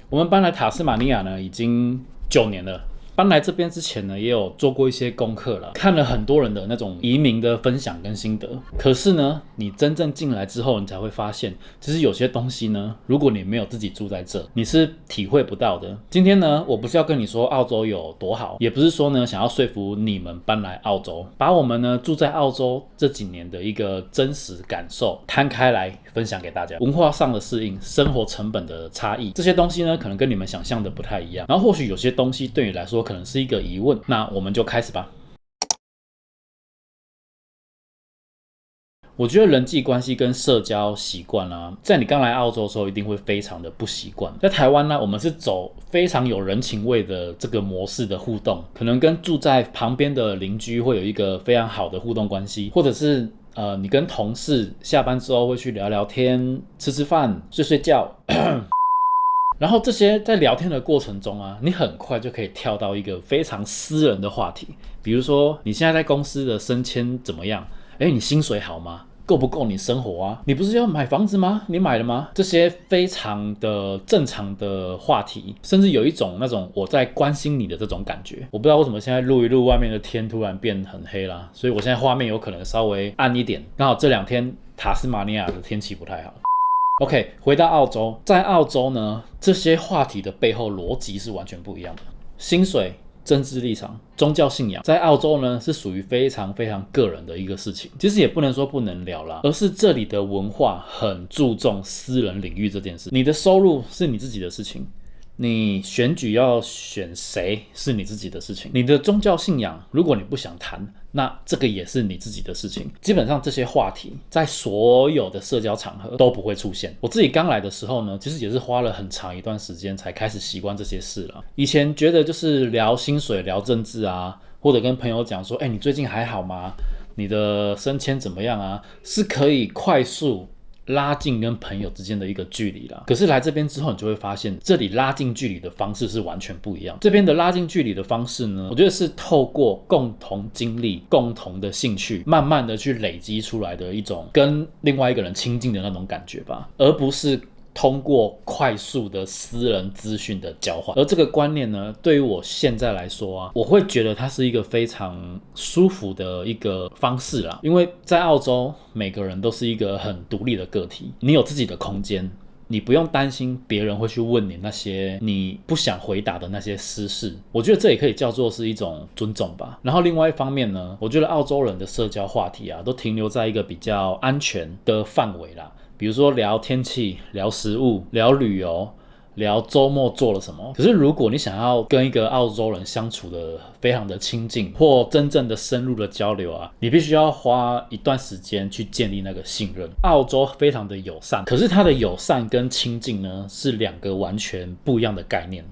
我们搬来塔斯马尼亚呢，已经9年了。搬来这边之前呢，也有做过一些功课了，看了很多人的那种移民的分享跟心得。可是呢，你真正进来之后，你才会发现，其实有些东西呢，如果你没有自己住在这，你是体会不到的。今天呢，我不是要跟你说澳洲有多好，也不是说呢想要说服你们搬来澳洲，把我们呢住在澳洲这几年的一个真实感受摊开来分享给大家。文化上的适应，生活成本的差异，这些东西呢，可能跟你们想象的不太一样。然后或许有些东西对你来说可能是一个疑问，那我们就开始吧。我觉得人际关系跟社交习惯啊，在你刚来澳洲的时候一定会非常的不习惯。在台湾呢，我们是走非常有人情味的这个模式的互动，可能跟住在旁边的邻居会有一个非常好的互动关系，或者是你跟同事下班之后会去聊聊天、吃吃饭、睡睡觉。然后这些在聊天的过程中啊，你很快就可以跳到一个非常私人的话题，比如说你现在在公司的升迁怎么样？你薪水好吗？够不够你生活啊？你不是要买房子吗？你买了吗？这些非常的正常的话题，甚至有一种那种我在关心你的这种感觉。我不知道为什么现在录一录，外面的天突然变很黑啦，所以我现在画面有可能稍微暗一点。刚好这2天塔斯马尼亚的天气不太好。OK， 回到澳洲，在澳洲呢，这些话题的背后逻辑是完全不一样的。薪水、政治立场、宗教信仰，在澳洲呢是属于非常非常个人的一个事情。其实也不能说不能聊啦，而是这里的文化很注重私人领域这件事。你的收入是你自己的事情，你选举要选谁是你自己的事情。你的宗教信仰，如果你不想谈，那这个也是你自己的事情。基本上这些话题在所有的社交场合都不会出现。我自己刚来的时候呢，其实也是花了很长一段时间才开始习惯这些事了。以前觉得就是聊薪水、聊政治啊，或者跟朋友讲说，你最近还好吗？你的升迁怎么样啊？是可以快速拉近跟朋友之间的一个距离啦。可是来这边之后，你就会发现这里拉近距离的方式是完全不一样。这边的拉近距离的方式呢，我觉得是透过共同经历、共同的兴趣，慢慢的去累积出来的一种跟另外一个人亲近的那种感觉吧，而不是通过快速的私人资讯的交换。而这个观念呢，对于我现在来说啊，我会觉得它是一个非常舒服的一个方式啦。因为在澳洲，每个人都是一个很独立的个体，你有自己的空间，你不用担心别人会去问你那些你不想回答的那些私事。我觉得这也可以叫做是一种尊重吧。然后另外一方面呢，我觉得澳洲人的社交话题啊，都停留在一个比较安全的范围啦。比如说聊天气、聊食物、聊旅游、聊周末做了什么。可是如果你想要跟一个澳洲人相处的非常的亲近，或真正的深入的交流啊，你必须要花一段时间去建立那个信任。澳洲非常的友善，可是它的友善跟亲近呢，是2个完全不一样的概念。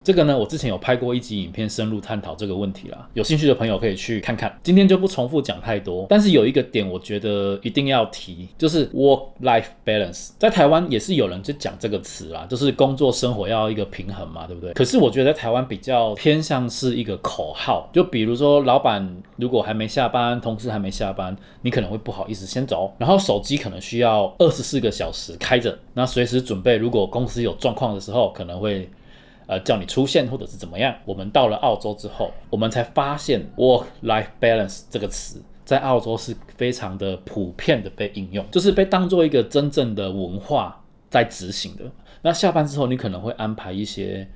这个呢，我之前有拍过一集影片深入探讨这个问题啦，有兴趣的朋友可以去看看。今天就不重复讲太多，但是有一个点我觉得一定要提，就是 work-life balance。在台湾也是有人就讲这个词啦，就是工作生活要一个平衡嘛，对不对？可是我觉得在台湾比较偏向是一个口号，就比如说老板如果还没下班，同事还没下班，你可能会不好意思先走，然后手机可能需要24个小时开着，那随时准备，如果公司有状况的时候，可能会叫你出现或者是怎么样。我们到了澳洲之后，我们才发现 work-life balance 这个词在澳洲是非常的普遍的被应用，就是被当作一个真正的文化在执行的。那下班之后，你可能会安排一些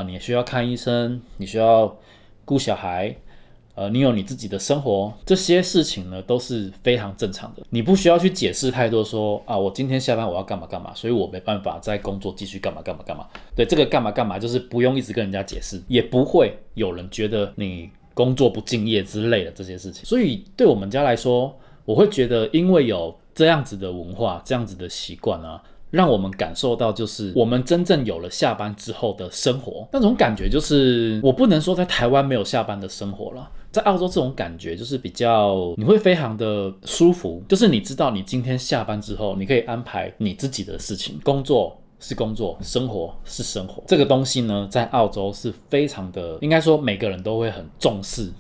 你需要看医生，你需要顾小孩，你有你自己的生活，这些事情呢都是非常正常的。你不需要去解释太多说我今天下班我要干嘛干嘛，所以我没办法在工作继续干嘛干嘛干嘛。对，这个干嘛干嘛就是不用一直跟人家解释，也不会有人觉得你工作不敬业之类的这些事情。所以对我们家来说，我会觉得因为有这样子的文化，这样子的习惯啊，让我们感受到就是我们真正有了下班之后的生活，那种感觉就是我不能说在台湾没有下班的生活了，在澳洲这种感觉就是比较你会非常的舒服，就是你知道你今天下班之后你可以安排你自己的事情，工作是工作，生活是生活。这个东西呢在澳洲是非常的，应该说每个人都会很重视。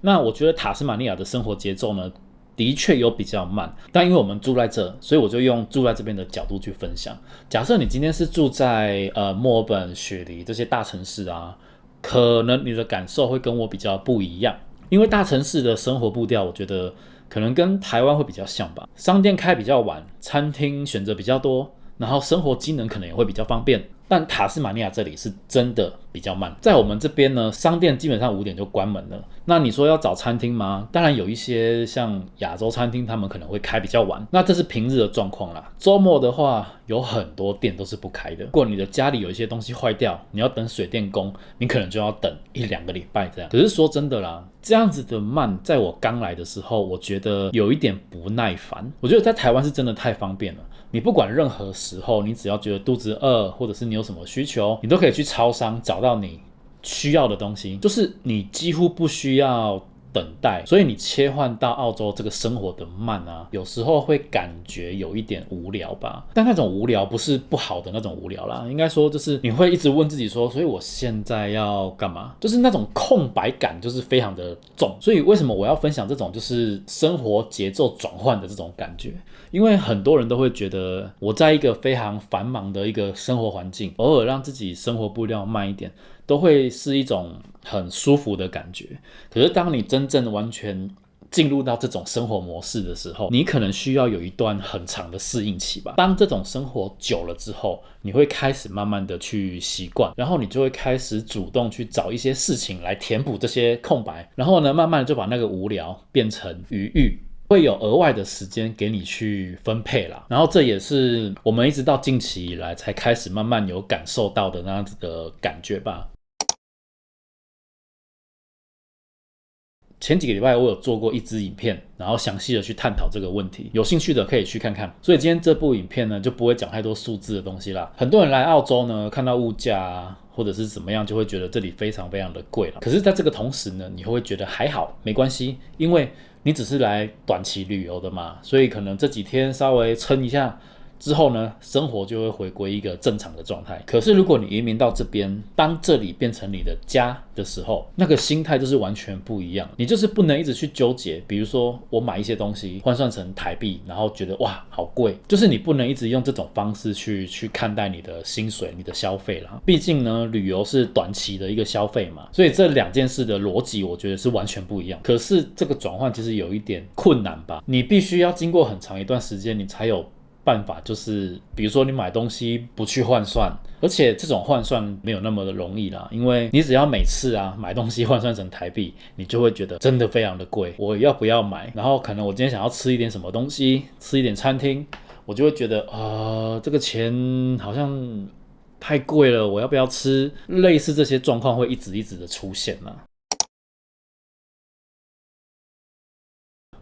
那我觉得塔斯马尼亚的生活节奏呢的确有比较慢，但因为我们住在这，所以我就用住在这边的角度去分享。假设你今天是住在墨尔本、雪梨这些大城市啊，可能你的感受会跟我比较不一样，因为大城市的生活步调，我觉得可能跟台湾会比较像吧。商店开比较晚，餐厅选择比较多，然后生活机能可能也会比较方便。但塔斯马尼亚这里是真的比较慢，在我们这边呢，商店基本上5点就关门了。那你说要找餐厅吗？当然有一些像亚洲餐厅，他们可能会开比较晚，那这是平日的状况啦。周末的话，有很多店都是不开的。如果你的家里有一些东西坏掉，你要等水电工，你可能就要等1-2个礼拜这样。可是说真的啦，这样子的慢，在我刚来的时候，我觉得有一点不耐烦。我觉得在台湾是真的太方便了。你不管任何时候，你只要觉得肚子饿，或者是你有什么需求，你都可以去超商找到你需要的东西，就是你几乎不需要等待。所以你切换到澳洲这个生活的慢啊，有时候会感觉有一点无聊吧。但那种无聊不是不好的那种无聊啦，应该说就是你会一直问自己说，所以我现在要干嘛？就是那种空白感就是非常的重。所以为什么我要分享这种就是生活节奏转换的这种感觉？因为很多人都会觉得我在一个非常繁忙的一个生活环境，偶尔让自己生活步调慢一点，都会是一种很舒服的感觉。可是当你真正完全进入到这种生活模式的时候，你可能需要有一段很长的适应期吧。当这种生活久了之后，你会开始慢慢的去习惯，然后你就会开始主动去找一些事情来填补这些空白，然后呢，慢慢的就把那个无聊变成余裕，会有额外的时间给你去分配啦。然后这也是我们一直到近期以来才开始慢慢有感受到的那样子的感觉吧。前几个礼拜我有做过一支影片，然后详细的去探讨这个问题，有兴趣的可以去看看。所以今天这部影片呢，就不会讲太多数字的东西啦。很多人来澳洲呢，看到物价啊，或者是怎么样，就会觉得这里非常非常的贵了。可是在这个同时呢，你会觉得还好，没关系，因为你只是来短期旅游的嘛，所以可能这几天稍微撑一下之后呢，生活就会回归一个正常的状态。可是如果你移民到这边，当这里变成你的家的时候，那个心态就是完全不一样。你就是不能一直去纠结，比如说我买一些东西换算成台币，然后觉得哇好贵，就是你不能一直用这种方式去看待你的薪水、你的消费啦。毕竟呢，旅游是短期的一个消费嘛，所以这两件事的逻辑我觉得是完全不一样。可是这个转换其实有一点困难吧，你必须要经过很长一段时间，你才有办法，就是比如说你买东西不去换算，而且这种换算没有那么的容易啦，因为你只要每次买东西换算成台币，你就会觉得真的非常的贵，我要不要买？然后可能我今天想要吃一点什么东西，吃一点餐厅，我就会觉得这个钱好像太贵了，我要不要吃？类似这些状况会一直的出现啦。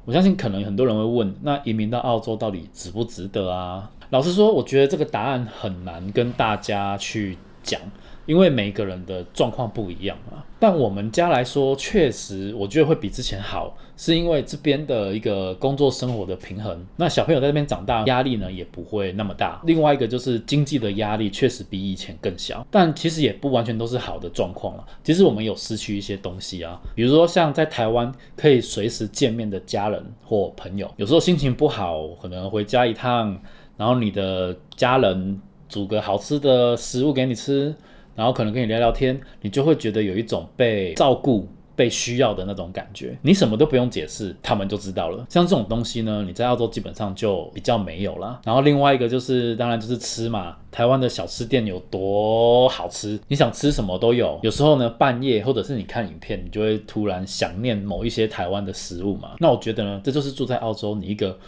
我相信可能很多人会问，那移民到澳洲到底值不值得啊？老实说，我觉得这个答案很难跟大家去讲，因为每个人的状况不一样嘛。但我们家来说，确实我觉得会比之前好，是因为这边的一个工作生活的平衡。那小朋友在这边长大，压力呢也不会那么大。另外一个就是经济的压力确实比以前更小，但其实也不完全都是好的状况了。其实我们有失去一些东西啊，比如说像在台湾可以随时见面的家人或朋友，有时候心情不好，可能回家一趟，然后你的家人煮个好吃的食物给你吃，然后可能跟你聊聊天，你就会觉得有一种被照顾、被需要的那种感觉。你什么都不用解释，他们就知道了。像这种东西呢，你在澳洲基本上就比较没有啦。然后另外一个就是，当然就是吃嘛。台湾的小吃店有多好吃，你想吃什么都有。有时候呢，半夜或者是你看影片，你就会突然想念某一些台湾的食物嘛。那我觉得呢，这就是住在澳洲你一个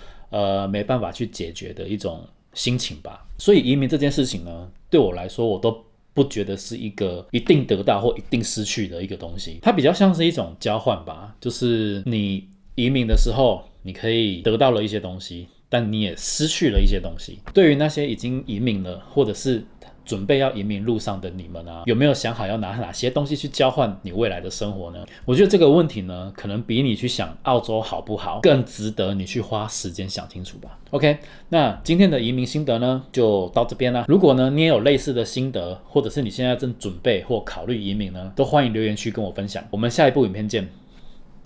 没办法去解决的一种心情吧。所以移民这件事情呢，对我来说，我都不觉得是一个一定得到或一定失去的一个东西，它比较像是一种交换吧。就是你移民的时候，你可以得到了一些东西，但你也失去了一些东西。对于那些已经移民了，或者是准备要移民路上的你们啊，有没有想好要拿哪些东西去交换你未来的生活呢？我觉得这个问题呢，可能比你去想澳洲好不好更值得你去花时间想清楚吧。OK， 那今天的移民心得呢，就到这边啦。如果呢你也有类似的心得，或者是你现在正准备或考虑移民呢，都欢迎留言区跟我分享。我们下一部影片见，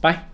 拜。